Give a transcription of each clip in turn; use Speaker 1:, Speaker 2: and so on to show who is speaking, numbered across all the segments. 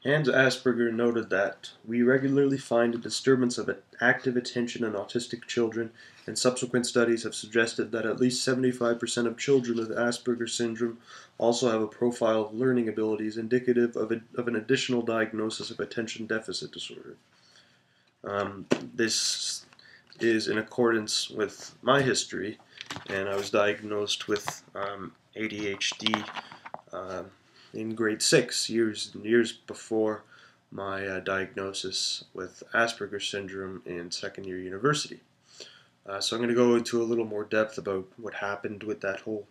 Speaker 1: Hans Asperger noted that we regularly find a disturbance of active attention in autistic children, and subsequent studies have suggested that at least 75% of children with Asperger syndrome also have a profile of learning abilities indicative of an additional diagnosis of attention deficit disorder. This is in accordance with my history, and I was diagnosed with ADHD in grade 6, years before my diagnosis with Asperger's syndrome in second year university. So I'm going to go into a little more depth about what happened with that whole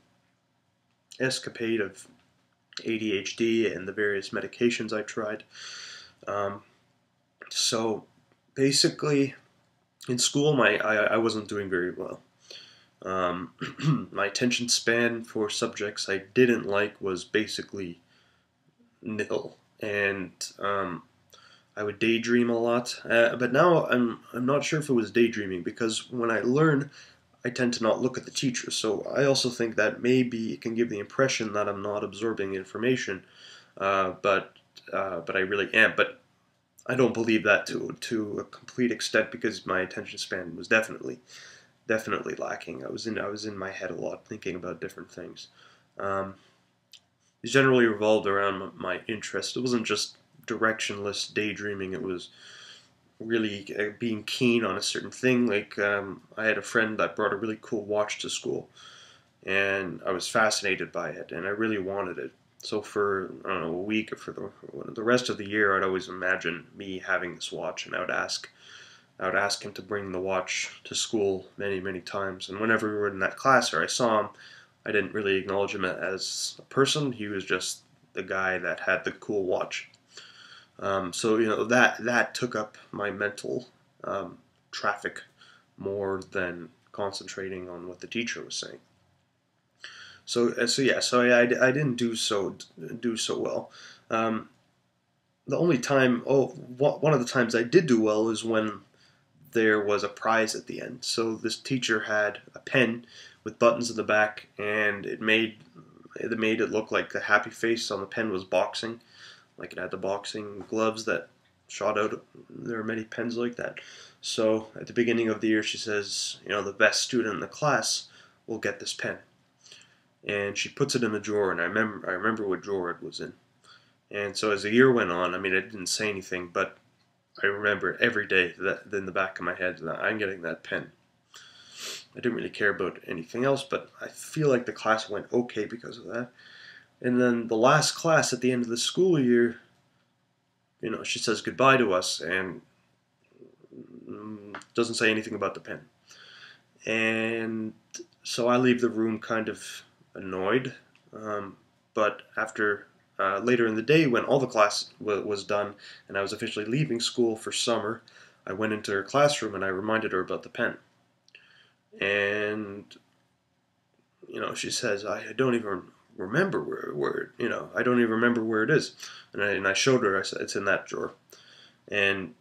Speaker 1: escapade of ADHD and the various medications I tried. So basically, in school, I wasn't doing very well. My attention span for subjects I didn't like was basically nil, and I would daydream a lot. But now I'm not sure if it was daydreaming, because when I learn, I tend to not look at the teacher. So I also think that maybe it can give the impression that I'm not absorbing information, but I really am. But I don't believe that to a complete extent, because my attention span was definitely lacking. I was in my head a lot, thinking about different things. Um, it generally revolved around my interest. It wasn't just directionless daydreaming. It was really being keen on a certain thing. Like I had a friend that brought a really cool watch to school, and I was fascinated by it, and I really wanted it. So for, I don't know, a week or for the rest of the year, I'd always imagine me having this watch, and I would ask him to bring the watch to school many times. And whenever we were in that class or I saw him, I didn't really acknowledge him as a person. He was just the guy that had the cool watch. So that took up my mental traffic more than concentrating on what the teacher was saying. So I didn't do so well. Um, the only time, one of the times I did do well is when there was a prize at the end. So this teacher had a pen with buttons in the back, and it made it look like the happy face on the pen was boxing, like it had the boxing gloves that shot out. There are many pens like that. So at the beginning of the year, she says, the best student in the class will get this pen, and she puts it in a drawer. And I remember what drawer it was in. And so as the year went on, I mean, I didn't say anything, but I remember every day that in the back of my head that I'm getting that pen. I didn't really care about anything else, but I feel like the class went okay because of that. And then the last class at the end of the school year, she says goodbye to us and doesn't say anything about the pen. And so I leave the room kind of annoyed. But after later in the day, when all the class was done and I was officially leaving school for summer, I went into her classroom and I reminded her about the pen. And she says, I don't even remember where I don't even remember where it is. And I showed her. I said, it's in that drawer. And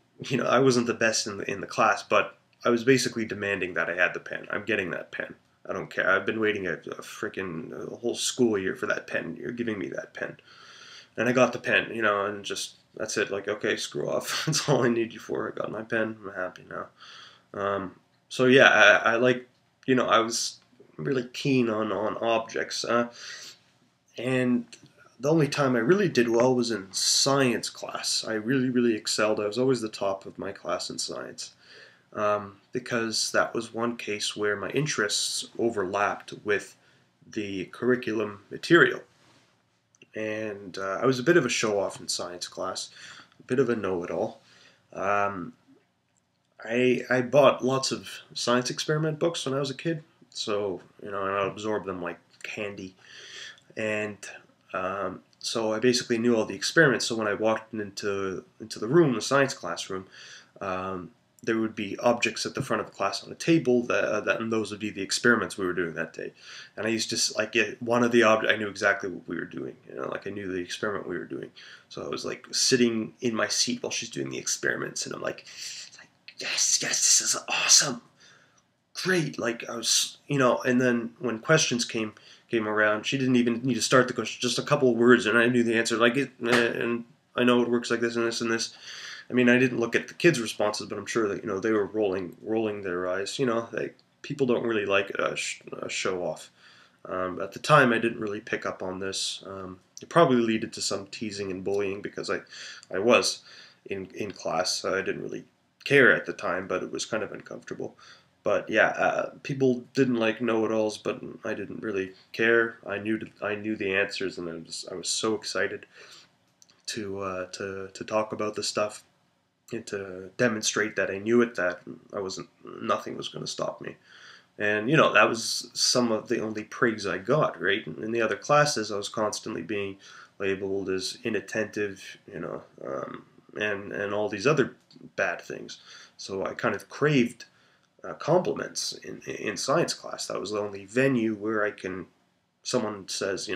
Speaker 1: I wasn't the best in the class, but I was basically demanding that I had the pen. I'm getting that pen. I don't care. I've been waiting a whole school year for that pen. You're giving me that pen. And I got the pen, and just, that's it. Like, okay, screw off. That's all I need you for. I got my pen. I'm happy now. So yeah, I like, I was really keen on objects. And the only time I really did well was in science class. I really excelled. I was always the top of my class in science. Because that was one case where my interests overlapped with the curriculum material. And I was a bit of a show-off in science class, a bit of a know-it-all. I bought lots of science experiment books when I was a kid, so and I absorbed them like candy. And so I basically knew all the experiments. So when I walked into the room, the science classroom, there would be objects at the front of the class on a table and those would be the experiments we were doing that day. And I used to like get one of the objects. I knew exactly what we were doing. Like I knew the experiment we were doing. So I was like sitting in my seat while she's doing the experiments, and I'm like yes, this is awesome, great. Like I was, and then when questions came around, she didn't even need to start the question, just a couple of words, and I knew the answer. Like it, and I know it works like this and this and this. I mean, I didn't look at the kids' responses, but I'm sure that they were rolling their eyes. Like people don't really like a show off. At the time, I didn't really pick up on this. It probably led to some teasing and bullying because I was in class. I didn't really care at the time, but it was kind of uncomfortable. But yeah, people didn't like know-it-alls, but I didn't really care. I knew the answers, and I was so excited to talk about the stuff and to demonstrate that I knew it. That I wasn't nothing was going to stop me. And that was some of the only praise I got. Right in the other classes, I was constantly being labeled as inattentive, and all these other bad things. So I kind of craved compliments in science class. That was the only venue where someone says,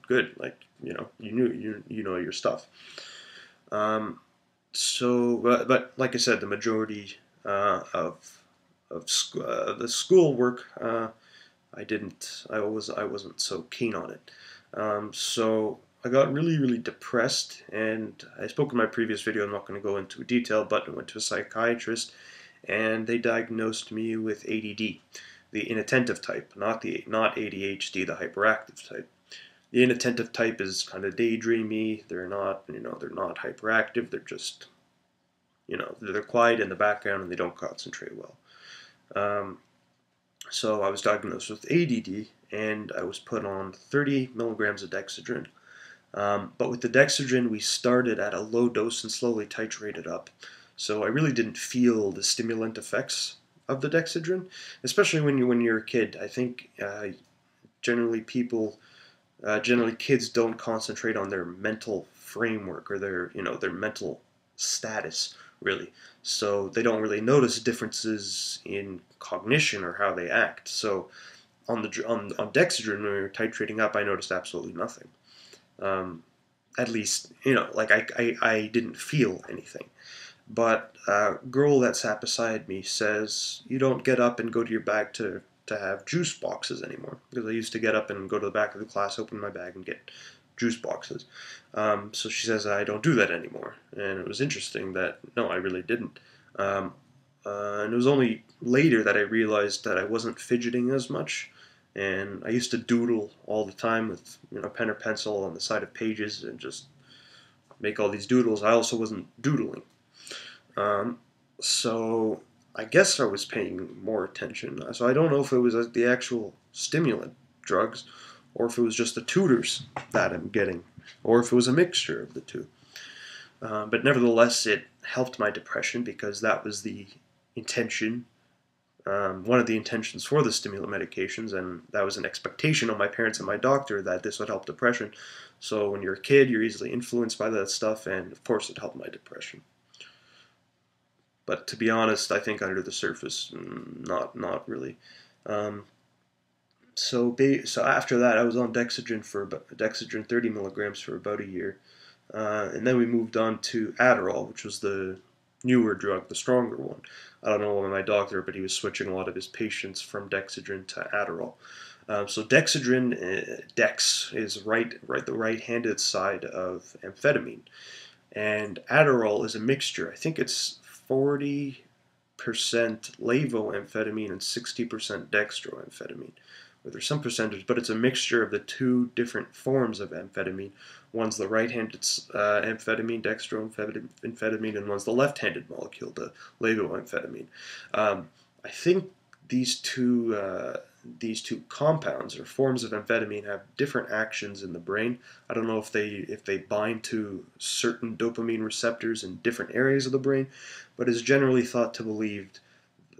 Speaker 1: good, like you know your stuff. But like I said, the majority of the schoolwork, I wasn't so keen on it. So I got really, really depressed, and I spoke in my previous video. I'm not going to go into detail, but I went to a psychiatrist, and they diagnosed me with ADD, the inattentive type, not ADHD, the hyperactive type. The inattentive type is kind of daydreamy. They're not hyperactive. They're just, they're quiet in the background and they don't concentrate well. So I was diagnosed with ADD, and I was put on 30 milligrams of dexedrine. But with the dexedrine, we started at a low dose and slowly titrated up. So I really didn't feel the stimulant effects of the dexedrine, especially when you're a kid. I think generally kids don't concentrate on their mental framework or their mental status, really. So they don't really notice differences in cognition or how they act. So on dexedrine, when we were titrating up, I noticed absolutely nothing. At least, like I didn't feel anything. But a girl that sat beside me says, you don't get up and go to your bag to have juice boxes anymore. Because I used to get up and go to the back of the class, open my bag, and get juice boxes. So she says, I don't do that anymore. And it was interesting that, no, I really didn't. And it was only later that I realized that I wasn't fidgeting as much. And I used to doodle all the time with pen or pencil on the side of pages and just make all these doodles. I also wasn't doodling. So I guess I was paying more attention. So I don't know if it was the actual stimulant drugs or if it was just the tutors that I'm getting or if it was a mixture of the two. But nevertheless, it helped my depression because that was the intention, one of the intentions for the stimulant medications, and that was an expectation of my parents and my doctor that this would help depression. So when you're a kid, you're easily influenced by that stuff, and of course it helped my depression. But to be honest, I think under the surface, not really. So after that, I was on dexedrine 30 milligrams for about a year, and then we moved on to Adderall, which was the newer drug, the stronger one. I don't know my doctor, but he was switching a lot of his patients from dexedrine to Adderall. So dexedrine, dex is the right-handed side of amphetamine, and Adderall is a mixture. I think it's 40% levoamphetamine and 60% dextroamphetamine. Well, there's some percentage, but it's a mixture of the two different forms of amphetamine. One's the right-handed amphetamine, dextroamphetamine, and one's the left-handed molecule, the levoamphetamine. I think these two compounds or forms of amphetamine have different actions in the brain. I don't know if they bind to certain dopamine receptors in different areas of the brain, but it's generally thought to believe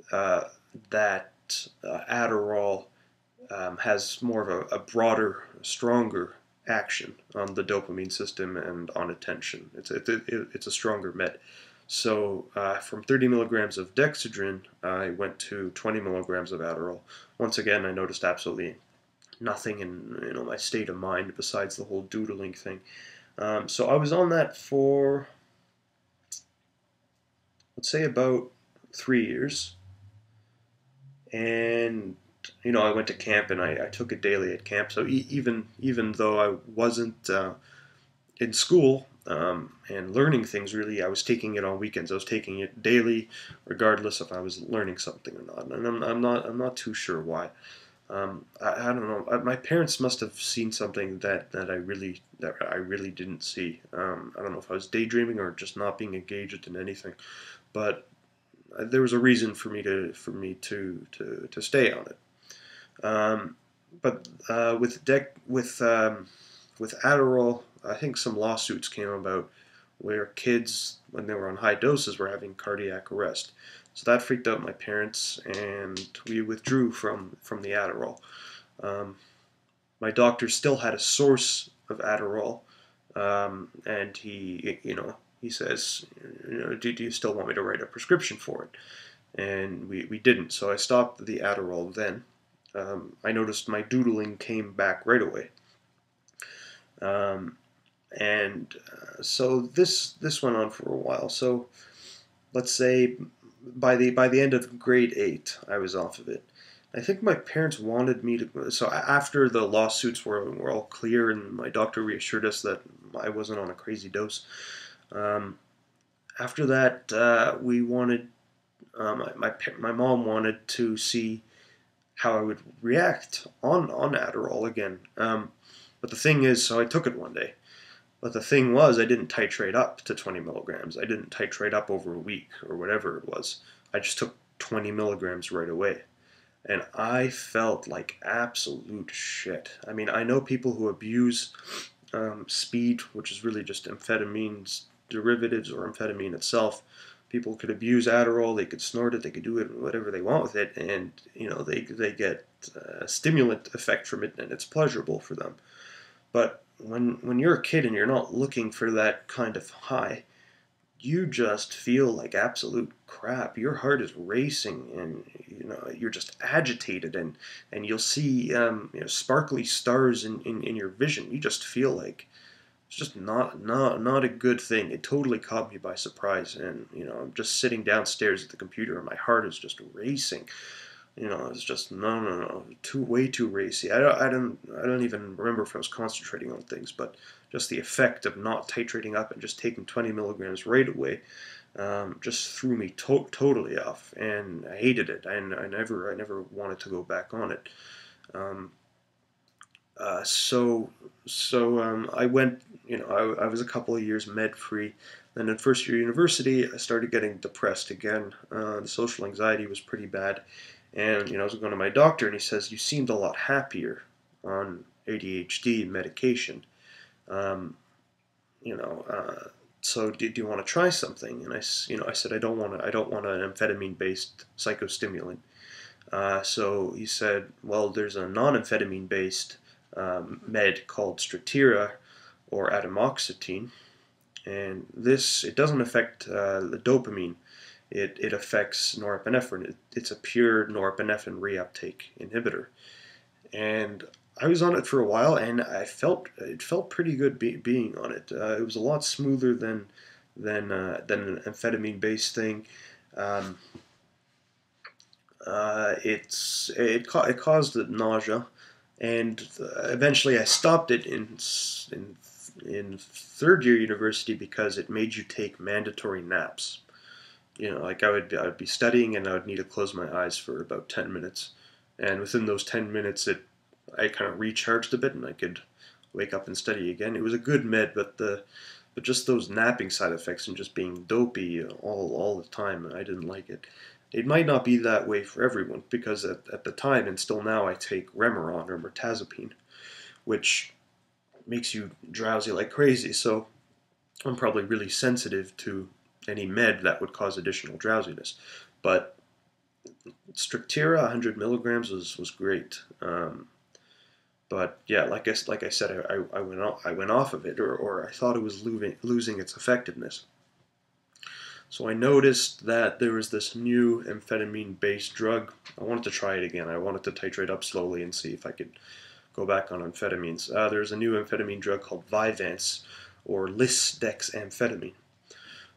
Speaker 1: that Adderall has more of a broader, stronger action on the dopamine system and on attention. It's a stronger med. So from 30 milligrams of dexedrine, I went to 20 milligrams of Adderall. Once again, I noticed absolutely nothing in my state of mind besides the whole doodling thing. So I was on that for, let's say, about 3 years. And I went to camp and I took it daily at camp. So even though I wasn't in school, and learning things. Really, I was taking it on weekends. I was taking it daily, regardless if I was learning something or not. And I'm not too sure why. I don't know. My parents must have seen something that I really didn't see. I don't know if I was daydreaming or just not being engaged in anything, but there was a reason for me to stay on it. But with Adderall, I think some lawsuits came about where kids, when they were on high doses, were having cardiac arrest. So that freaked out my parents, and we withdrew from the Adderall. Um, my doctor still had a source of Adderall, and he says, do you still want me to write a prescription for it? And we didn't, so I stopped the Adderall then. I noticed my doodling came back right away. Um, and so this went on for a while. So let's say by the end of grade 8, I was off of it. I think my parents wanted me to. So after the lawsuits were all clear, and my doctor reassured us that I wasn't on a crazy dose. Um, After that, we wanted. My mom wanted to see how I would react on Adderall again. But the thing is, so I took it one day. But the thing was, I didn't titrate up to 20 milligrams. I didn't titrate up over a week or whatever it was. I just took 20 milligrams right away. And I felt like absolute shit. I mean, I know people who abuse speed, which is really just amphetamines derivatives or amphetamine itself. People could abuse Adderall, they could snort it, they could do it whatever they want with it, and they get a stimulant effect from it, and it's pleasurable for them. But when you're a kid and you're not looking for that kind of high, you just feel like absolute crap. Your heart is racing, and you're just agitated, and you'll see sparkly stars in your vision. You just feel like it's just not a good thing. It totally caught me by surprise, and I'm just sitting downstairs at the computer, and my heart is just racing. It's just no, way too racy. I don't even remember if I was concentrating on things, but just the effect of not titrating up and just taking 20 milligrams right away just threw me totally off, and I hated it. I never wanted to go back on it. Um, so I went. I was a couple of years med free. Then in first year university, I started getting depressed again. The social anxiety was pretty bad. And I was going to my doctor, and he says, "You seemed a lot happier on ADHD medication. Um, you know, so do you want to try something?" And I said, I don't want an amphetamine-based psychostimulant. So he said, "Well, there's a non-amphetamine-based med called Strattera or atomoxetine, and it doesn't affect the dopamine. It affects norepinephrine. It's a pure norepinephrine reuptake inhibitor." And I was on it for a while, and it felt pretty good being on it. It was a lot smoother than an amphetamine based thing. Um, it caused nausea, and eventually I stopped it in third year university because it made you take mandatory naps. Like I would be studying, and I would need to close my eyes for about 10 minutes. And within those 10 minutes, I kind of recharged a bit, and I could wake up and study again. It was a good med, but just those napping side effects and just being dopey all the time, I didn't like it. It might not be that way for everyone, because at the time, and still now, I take Remeron or mirtazapine, which makes you drowsy like crazy. So I'm probably really sensitive to any med that would cause additional drowsiness. But Strattera 100 milligrams was great. But yeah, like I said, I went off of it, or I thought it was losing its effectiveness. So I noticed that there was this new amphetamine-based drug. I wanted to try it again. I wanted to titrate up slowly and see if I could go back on amphetamines. There's a new amphetamine drug called Vyvanse, or lisdexamphetamine.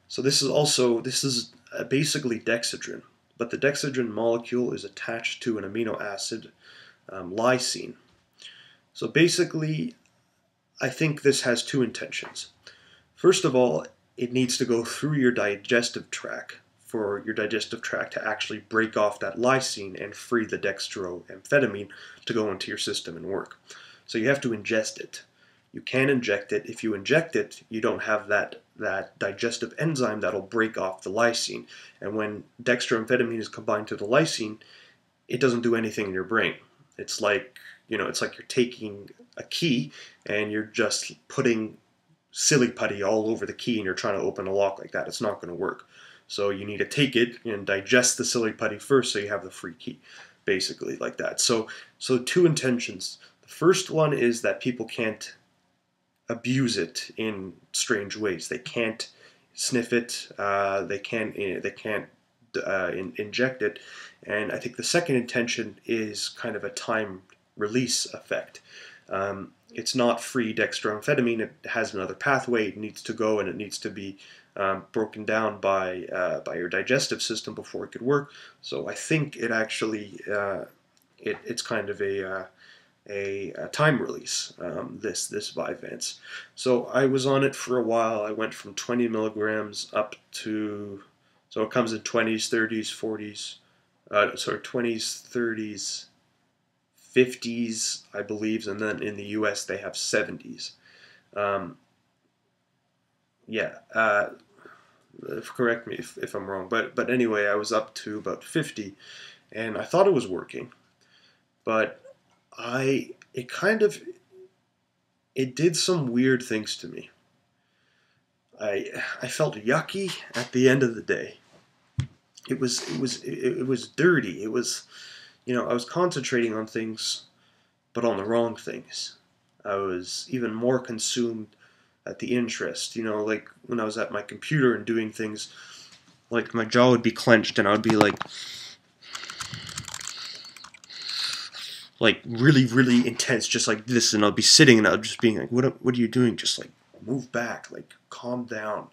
Speaker 1: So this is basically dexedrine, but the dexedrine molecule is attached to an amino acid, lysine. So basically, I think this has two intentions. First of all, it needs to go through your digestive tract for your digestive tract to actually break off that lysine and free the dextroamphetamine to go into your system and work. So you have to ingest it. You can inject it. If you inject it, you don't have that digestive enzyme that'll break off the lysine. And when dextroamphetamine is combined to the lysine, it doesn't do anything in your brain. It's like, it's like you're taking a key and you're just putting silly putty all over the key and you're trying to open a lock like that. It's not going to work. So you need to take it and digest the silly putty first so you have the free key, basically like that. So two intentions. The first one is that people can't abuse it in strange ways. They can't sniff it. They can't inject it. And I think the second intention is kind of a time release effect. It's not free dextroamphetamine. It has another pathway. It needs to go and it needs to be broken down by your digestive system before it could work. So I think it actually it's kind of a time release. This Vyvanse. So I was on it for a while. I went from 20 milligrams up to, so it comes in 20s, 30s, 40s. 20s, 30s. 50s, I believe, and then in the US they have 70s. Correct me if I'm wrong, but anyway, I was up to about 50, and I thought it was working, but it did some weird things to me. I felt yucky at the end of the day. It was dirty. It was, I was concentrating on things, but on the wrong things. I was even more consumed at the interest. Like when I was at my computer and doing things, like my jaw would be clenched and I would be like really, really intense, just like this, and I'll be sitting and I'll just being like, what are you doing? Just like move back, like calm down,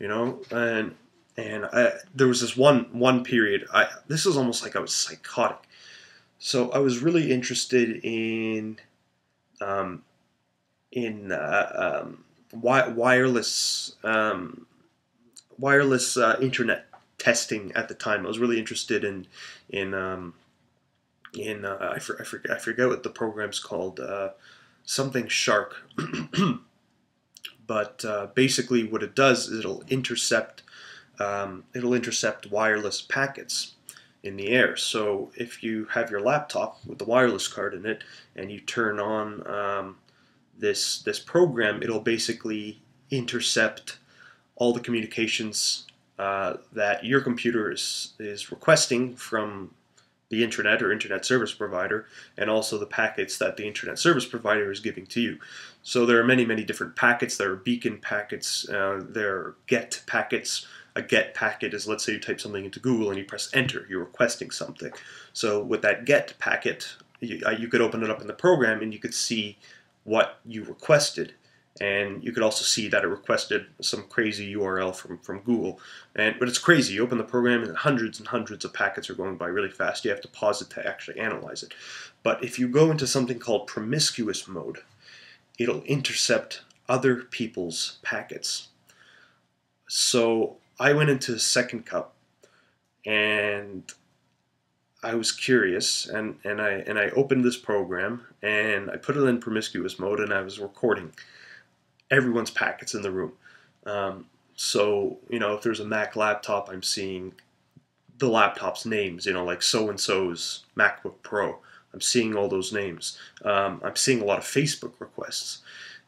Speaker 1: and there was this one period. This was almost like I was psychotic. So I was really interested in wireless internet testing at the time. I was really interested in I forget what the program's called, something Shark. But basically, what it does is it'll intercept wireless packets in the air. So if you have your laptop with the wireless card in it and you turn on this program, it'll basically intercept all the communications that your computer is requesting from the internet or internet service provider, and also the packets that the internet service provider is giving to you. So there are many, many different packets. There are beacon packets. There are get packets. A get packet is, let's say you type something into Google and you press enter, you're requesting something. So with that get packet, you could open it up in the program and you could see what you requested. And you could also see that it requested some crazy URL from Google. But it's crazy. You open the program and hundreds and hundreds of packets are going by really fast. You have to pause it to actually analyze it. But if you go into something called promiscuous mode, it'll intercept other people's packets. So I went into Second Cup, and I was curious, and I opened this program, and I put it in promiscuous mode, and I was recording everyone's packets in the room. So, if there's a Mac laptop, I'm seeing the laptop's names, like so-and-so's MacBook Pro. I'm seeing all those names. I'm seeing a lot of Facebook requests.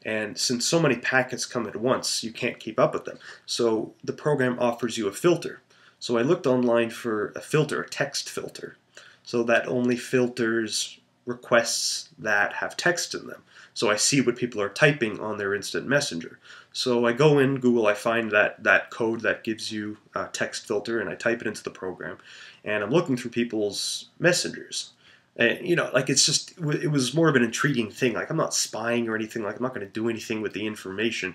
Speaker 1: And since so many packets come at once, you can't keep up with them. So the program offers you a filter. So I looked online for a filter, a text filter, so that only filters requests that have text in them. So I see what people are typing on their instant messenger. So I go in Google, I find that code that gives you a text filter, and I type it into the program. And I'm looking through people's messengers. And, it was more of an intriguing thing. Like, I'm not spying or anything. Like, I'm not going to do anything with the information.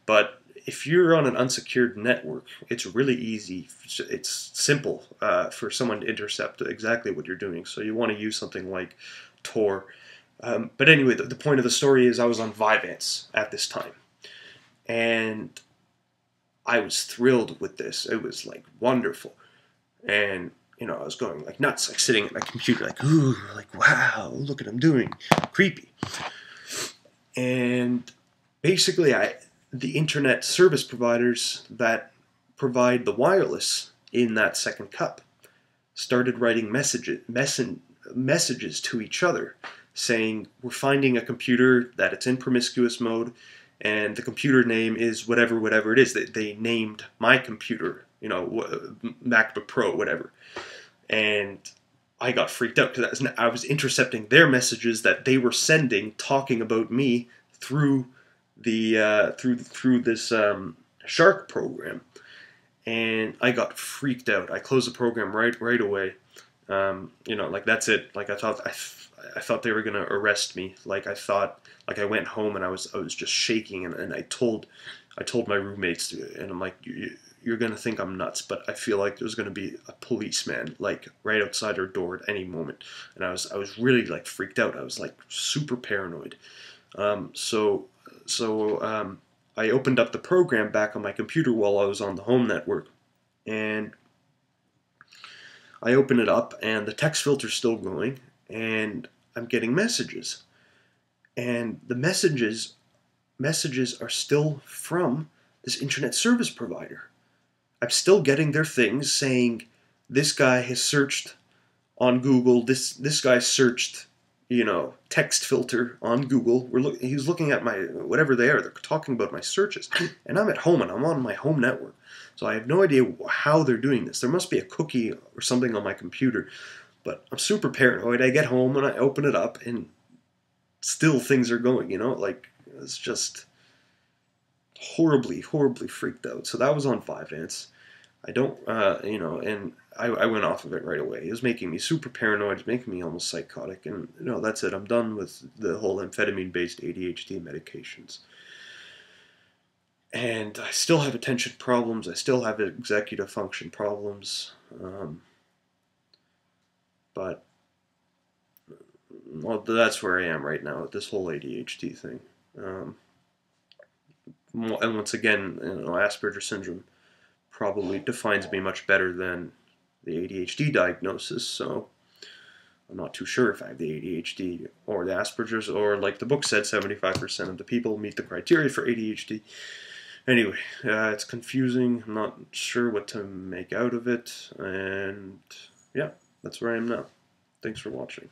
Speaker 1: But if you're on an unsecured network, it's really easy. It's simple for someone to intercept exactly what you're doing. So you want to use something like Tor. But anyway, the point of the story is I was on Vyvanse at this time. And I was thrilled with this. It was like wonderful. And, you know, I was going like nuts, like sitting at my computer, like, ooh, like, wow, look at him doing. Creepy. And basically, the internet service providers that provide the wireless in that second cup started writing messages to each other saying, we're finding a computer that it's in promiscuous mode, and the computer name is whatever, whatever it is. They named my computer, you know, MacBook Pro, whatever. And I got freaked out because I was intercepting their messages that they were sending, talking about me through the through this Shark program, and I got freaked out. I closed the program right away. You know, like that's it. Like I thought they were gonna arrest me. Like I thought, like I went home and I was just shaking, and I told my roommates, and I'm like, you're gonna think I'm nuts, but I feel like there's gonna be a policeman like right outside our door at any moment, and I was really like freaked out. I was like super paranoid. So I opened up the program back on my computer while I was on the home network, and I open it up, and the text filter's still going, and I'm getting messages, and the messages are still from this internet service provider. I'm still getting their things saying, this guy has searched on Google. This guy searched, you know, text filter on Google. He's looking at my whatever they are. They're talking about my searches, and I'm at home and I'm on my home network, so I have no idea how they're doing this. There must be a cookie or something on my computer, but I'm super paranoid. I get home and I open it up, and still things are going. You know, like it's just horribly freaked out. So that was on Vyvanse. I don't, you know, and I went off of it right away. It was making me super paranoid. It was making me almost psychotic. And, you know, that's it. I'm done with the whole amphetamine-based ADHD medications. And I still have attention problems. I still have executive function problems. But, well, that's where I am right now with this whole ADHD thing. And once again, you know, Asperger's syndrome probably defines me much better than the ADHD diagnosis, so I'm not too sure if I have the ADHD or the Asperger's, or like the book said, 75% of the people meet the criteria for ADHD. Anyway, it's confusing. I'm not sure what to make out of it, and yeah, that's where I am now. Thanks for watching.